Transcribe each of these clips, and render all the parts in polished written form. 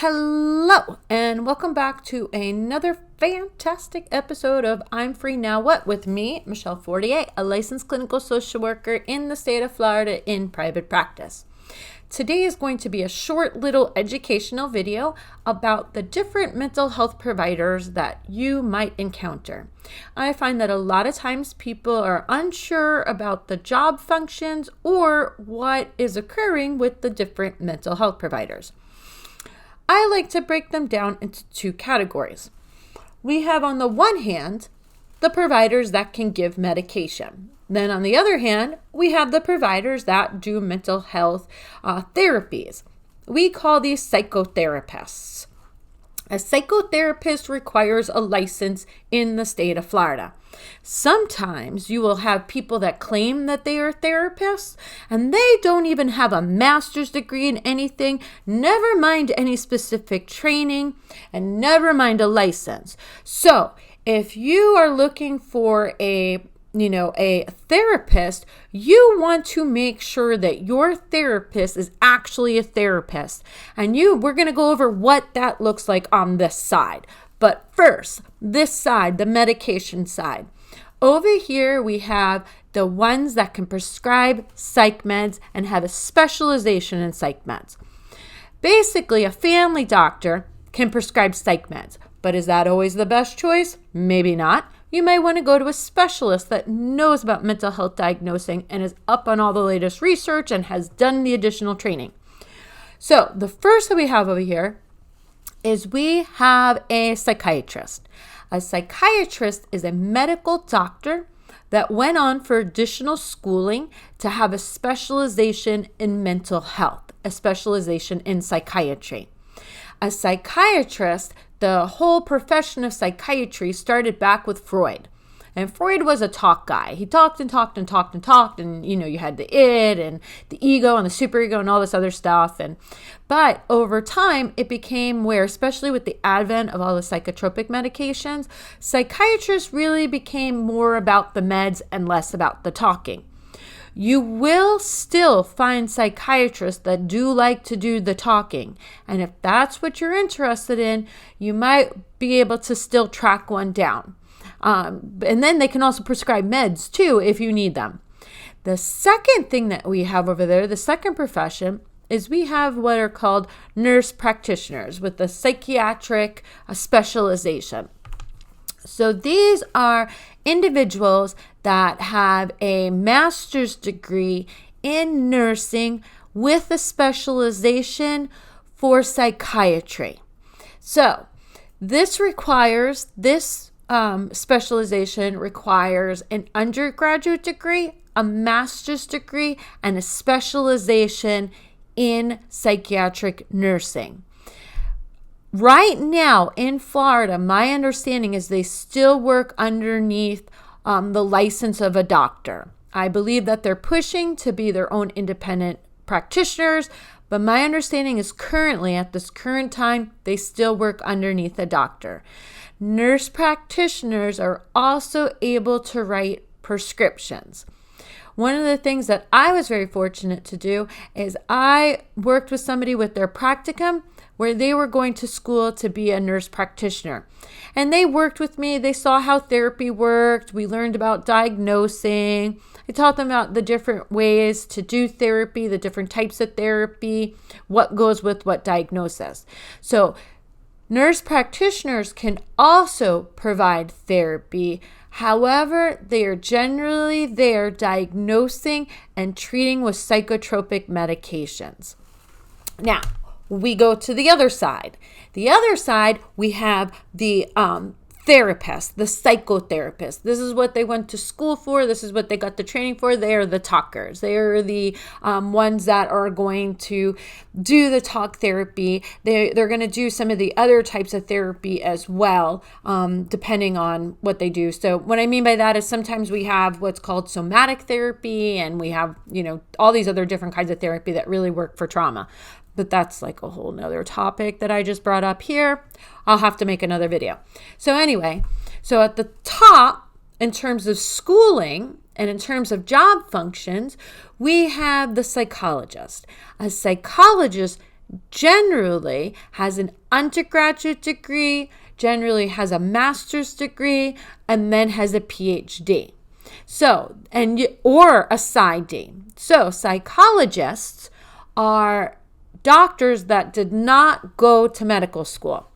Hello, and welcome back to another fantastic episode of I'm Free Now What with me, Michelleflcsw, a licensed clinical social worker in the state of Florida in private practice. Today is going to be a short little educational video about the different mental health providers that you might encounter. I find that a lot of times people are unsure about the job functions or what is occurring with the different mental health providers. I like to break them down into two categories. We have on the one hand, the providers that can give medication. Then on the other hand, we have the providers that do mental health therapies. We call these psychotherapists. A psychotherapist requires a license in the state of Florida. Sometimes you will have people that claim that they are therapists and they don't even have a master's degree in anything, never mind any specific training, and never mind a license. So if you are looking for a therapist, you want to make sure that your therapist is actually a therapist. And we're going to go over what that looks like on this side. But first, this side, the medication side. Over here, we have the ones that can prescribe psych meds and have a specialization in psych meds. Basically, a family doctor can prescribe psych meds. But is that always the best choice? Maybe not. You might want to go to a specialist that knows about mental health diagnosing and is up on all the latest research and has done the additional training. So the first that we have over here is we have a psychiatrist. A psychiatrist is a medical doctor that went on for additional schooling to have a specialization in mental health, a specialization in psychiatry. A psychiatrist, the whole profession of psychiatry started back with Freud. And Freud was a talk guy. He talked and talked and talked and talked. And, you had the id and the ego and the superego and all this other stuff. But over time, it became where, especially with the advent of all the psychotropic medications, psychiatrists really became more about the meds and less about the talking. You will still find psychiatrists that do like to do the talking. And if that's what you're interested in, you might be able to still track one down. And then they can also prescribe meds too if you need them. The second thing that we have over there, the second profession, is we have what are called nurse practitioners with a psychiatric specialization. So these are individuals that have a master's degree in nursing with a specialization for psychiatry. So this specialization requires an undergraduate degree, a master's degree, and a specialization in psychiatric nursing. Right now in Florida, my understanding is they still work underneath the license of a doctor. I believe that they're pushing to be their own independent practitioners, but my understanding is currently, at this current time, they still work underneath a doctor. Nurse practitioners are also able to write prescriptions. One of the things that I was very fortunate to do is I worked with somebody with their practicum where they were going to school to be a nurse practitioner. And they worked with me. They saw how therapy worked. We learned about diagnosing. I taught them about the different ways to do therapy, the different types of therapy, what goes with what diagnosis. So nurse practitioners can also provide therapy. However, they are generally there diagnosing and treating with psychotropic medications. Now, we go to the other side. The other side, we have the therapist, the psychotherapist. This is what they went to school for. This is what they got the training for. They are the talkers. They are the ones that are going to do the talk therapy. They're going to do some of the other types of therapy as well, depending on what they do. So what I mean by that is sometimes we have what's called somatic therapy, and we have, all these other different kinds of therapy that really work for trauma. But that's like a whole nother topic that I just brought up here. I'll have to make another video. So anyway, at the top, in terms of schooling and in terms of job functions, we have the psychologist. A psychologist generally has an undergraduate degree, generally has a master's degree, and then has a PhD. So, or a PsyD. So, psychologists are doctors that did not go to medical school.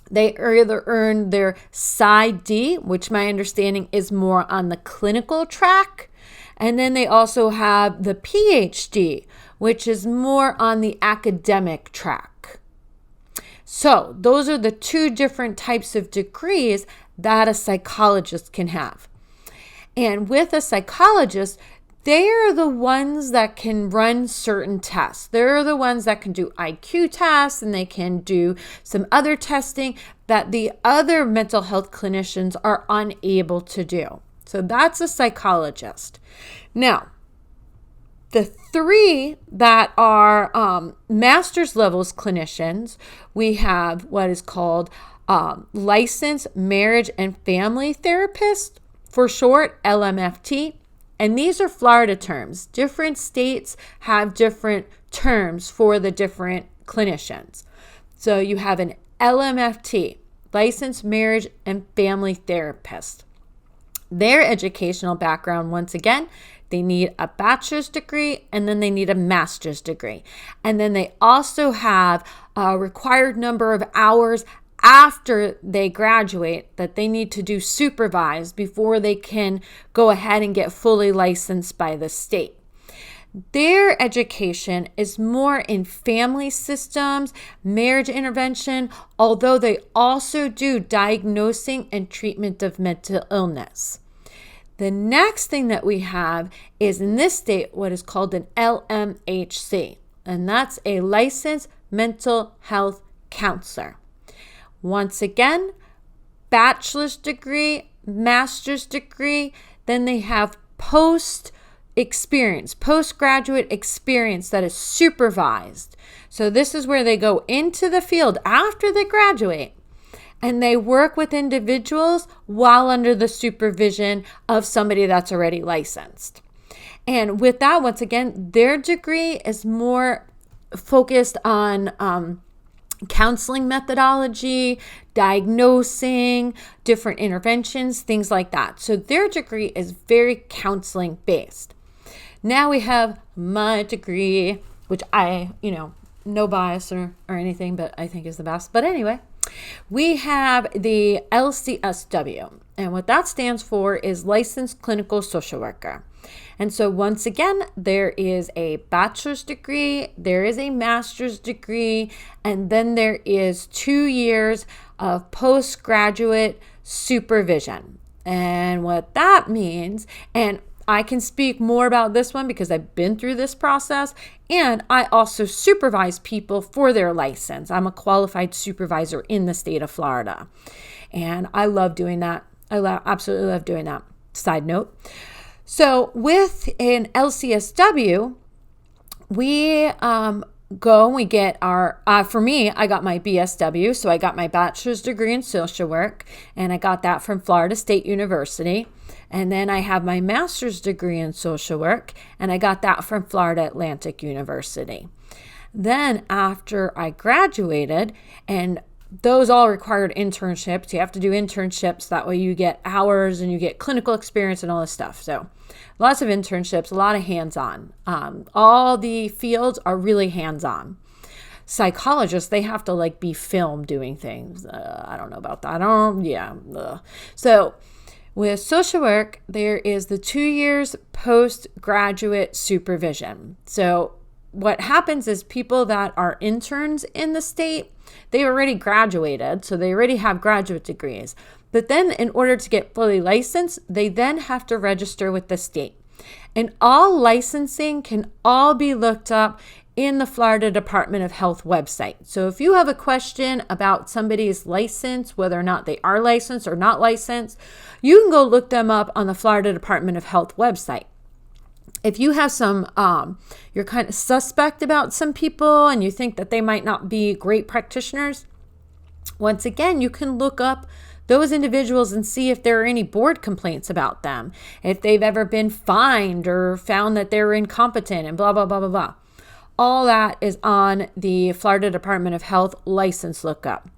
They either earned their PsyD, which my understanding is more on the clinical track, and then they also have the PhD, which is more on the academic track. So those are the two different types of degrees that a psychologist can have. And with a psychologist, they are the ones that can run certain tests. They're the ones that can do IQ tests, and they can do some other testing that the other mental health clinicians are unable to do. So that's a psychologist. Now, the three that are master's levels clinicians, we have what is called licensed marriage and family therapist, for short, LMFT. And these are Florida terms. Different states have different terms for the different clinicians. So you have an LMFT, licensed marriage and family therapist. Their educational background, once again, they need a bachelor's degree and then they need a master's degree. And then they also have a required number of hours after they graduate that they need to do supervised before they can go ahead and get fully licensed by the state. Their education is more in family systems, marriage intervention, although they also do diagnosing and treatment of mental illness. The next thing that we have is in this state what is called an LMHC, and that's a licensed mental health counselor. Once again, bachelor's degree, master's degree, then they have postgraduate experience that is supervised. So this is where they go into the field after they graduate and they work with individuals while under the supervision of somebody that's already licensed. And with that, once again, their degree is more focused on counseling methodology, diagnosing, different interventions, things like that. So their degree is very counseling based. Now we have my degree, which I, no bias or anything, but I think is the best. But anyway, we have the LCSW, and what that stands for is Licensed Clinical Social Worker. And so once again, there is a bachelor's degree, there is a master's degree, and then there is 2 years of postgraduate supervision. And what that means, and I can speak more about this one because I've been through this process, and I also supervise people for their license. I'm a qualified supervisor in the state of Florida, and I love doing that. Absolutely love doing that. Side note. So with an LCSW, we go and we get our, for me, I got my BSW. So I got my bachelor's degree in social work, and I got that from Florida State University. And then I have my master's degree in social work, and I got that from Florida Atlantic University. Then after I graduated, and those all required internships. You have to do internships. That way you get hours and you get clinical experience and all this stuff. So lots of internships, a lot of hands-on. All the fields are really hands-on. Psychologists, they have to be filmed doing things. I don't know about that. So with social work, there is the 2 years postgraduate supervision. So what happens is people that are interns in the state, they already graduated, so they already have graduate degrees. But then in order to get fully licensed, they then have to register with the state. And all licensing can all be looked up in the Florida Department of Health website. So if you have a question about somebody's license, whether or not they are licensed or not licensed, you can go look them up on the Florida Department of Health website. If you have some, you're kind of suspect about some people and you think that they might not be great practitioners, once again, you can look up those individuals and see if there are any board complaints about them, if they've ever been fined or found that they're incompetent and blah, blah, blah, blah, blah. All that is on the Florida Department of Health license lookup.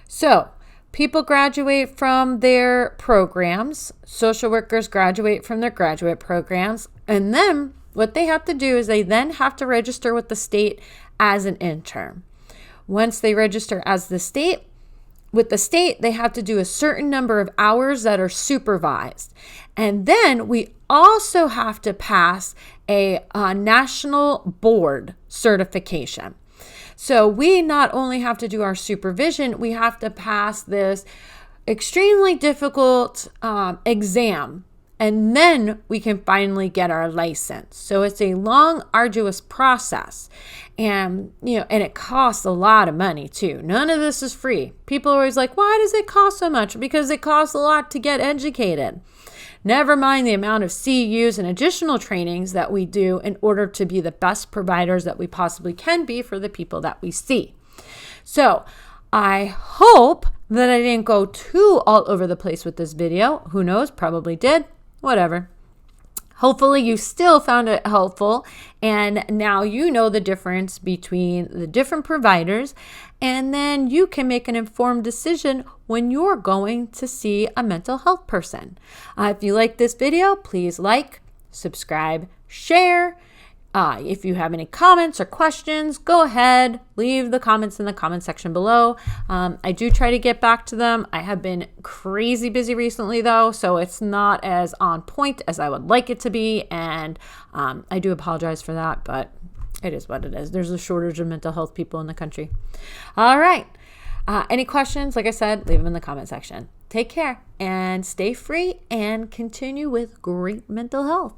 So people graduate from their programs. Social workers graduate from their graduate programs. And then what they have to do is they then have to register with the state as an intern. Once they register as with the state, they have to do a certain number of hours that are supervised. And then we also have to pass a national board certification. So we not only have to do our supervision, we have to pass this extremely difficult exam, and then we can finally get our license. So it's a long, arduous process. And, and it costs a lot of money too. None of this is free. People are always like, why does it cost so much? Because it costs a lot to get educated. Never mind the amount of CEUs and additional trainings that we do in order to be the best providers that we possibly can be for the people that we see. So I hope that I didn't go too all over the place with this video. Who knows? Probably did. Whatever. Hopefully you still found it helpful, and now you know the difference between the different providers, and then you can make an informed decision when you're going to see a mental health person. If you like this video, please like, subscribe, share. If you have any comments or questions, go ahead, leave the comments in the comment section below. I do try to get back to them. I have been crazy busy recently though, so it's not as on point as I would like it to be. And I do apologize for that, but it is what it is. There's a shortage of mental health people in the country. All right. Any questions? Like I said, leave them in the comment section. Take care and stay free and continue with great mental health.